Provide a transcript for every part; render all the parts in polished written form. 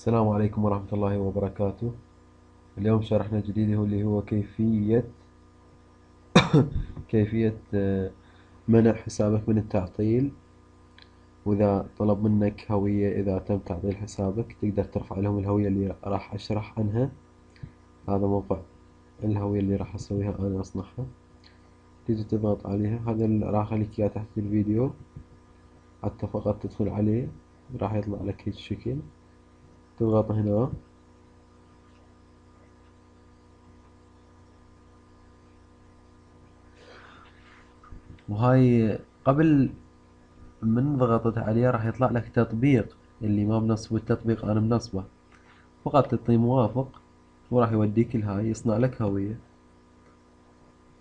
السلام عليكم ورحمة الله وبركاته. اليوم شرحنا جديد اللي هو كيفية منع حسابك من التعطيل. وإذا طلب منك هوية، إذا تم تعطيل حسابك تقدر ترفع لهم الهوية اللي راح أشرح عنها. هذا موقع الهوية اللي راح أسويها أنا أصنعها. تيجي تضغط عليها، هذا اللي راح أخليك إياه تحت الفيديو حتى فقط تدخل عليه، راح يطلع لك هيك شكل. تضغط هنا، وهاي قبل من ضغطت عليه راح يطلع لك تطبيق. اللي ما منصبه التطبيق أنا منصبه، فقط تعطيه موافق وراح يوديك لهاي يصنع لك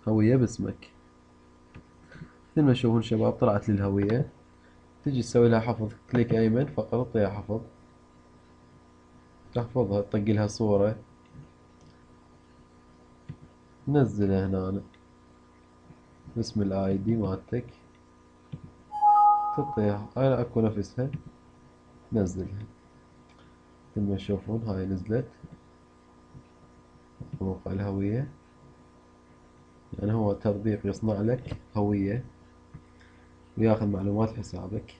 هوية باسمك. مثل ما تشوفون شباب طلعت لي الهوية. تجي تسوي لها حفظ، كليك أيمن فقط تعطيها حفظ، تحفظها، تطق لها صورة، تنزلها هنا باسم الاي دي مالتك، تعطيها على اكو نفسها، تنزلها. مثل ما تشوفون هاي نزلت موقع الهوية. يعني هو تطبيق يصنع لك هوية وياخذ معلومات حسابك.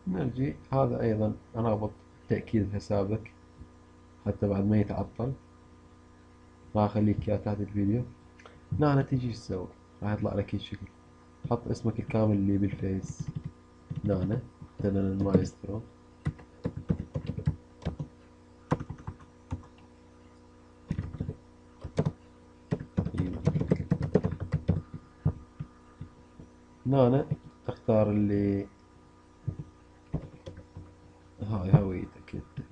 نرجي هذا أيضا رابط تأكيد حسابك حتى بعد ما يتعطل، راح أخليك إياه تحت الفيديو. هنا تيجي ايش تسوي، راح يطلع لك الشكل. حط اسمك الكامل اللي بالفيس هنا، مثلا المايسترو. هنا تختار هاي هويتك انت،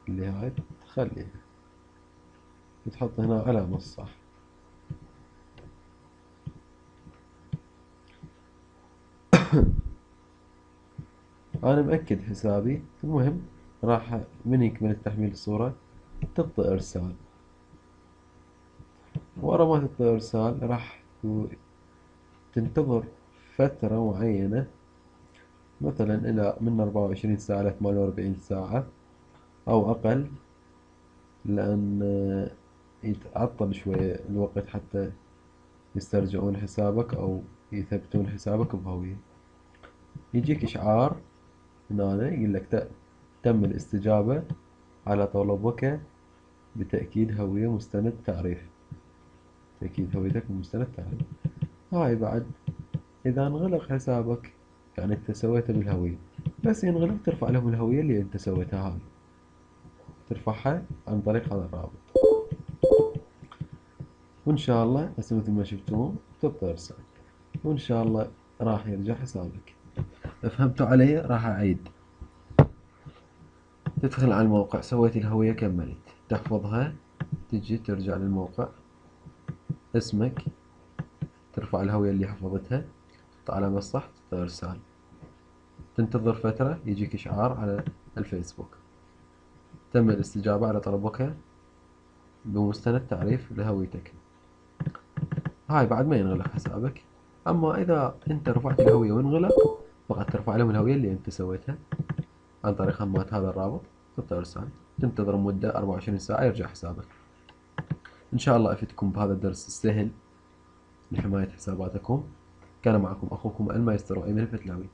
اللي هاي تخليها، تحط هنا علامة الصح. أنا مأكد حسابي. المهم راح من يكمل التحميل الصورة تضغط إرسال. ورا ما تضغط إرسال راح تنتظر فترة معينة، مثلا إلى من 24 ساعة ل 48 ساعة أو أقل، لأن يتعطل شوية الوقت حتى يسترجعون حسابك أو يثبتون حسابك بهوية. يجيك إشعار هنا يقول لك تم الاستجابة على طلبك بتأكيد هوية مستند تعريف. تأكيد هويتك بمستند تعريف. هاي بعد إذا انغلق حسابك يعني أنت سويته بالهوية، بس ينغلق ترفع لهم الهوية اللي أنت سويتها هاي، ترفعها عن طريق هذا الرابط. وإن شاء الله هسه مثل ما شفتون ترسل، وإن شاء الله راح يرجع حسابك. فهمتوا علي؟ راح أعيد. تدخل على الموقع، سويت الهوية كملت، تحفظها، تجي ترجع للموقع، اسمك، ترفع الهوية اللي حفظتها، تحط علامة صح، ترسل. تنتظر فترة يجيك إشعار على الفيسبوك تم الاستجابة على طلبك بمستند تعريف لهويتك. هاي بعد ما ينغلق حسابك. أما إذا أنت رفعت الهوية وانغلق، فقط ترفع لهم الهوية اللي أنت سويتها عن طريق همات هذا الرابط، ترسل، تنتظر مدة 24 ساعة يرجع حسابك. إن شاء الله أفيدكم بهذا الدرس السهل لحماية حساباتكم. كان معكم أخوكم المايسترو أيمن الفتلاوي.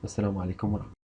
السلام عليكم ورحمة الله.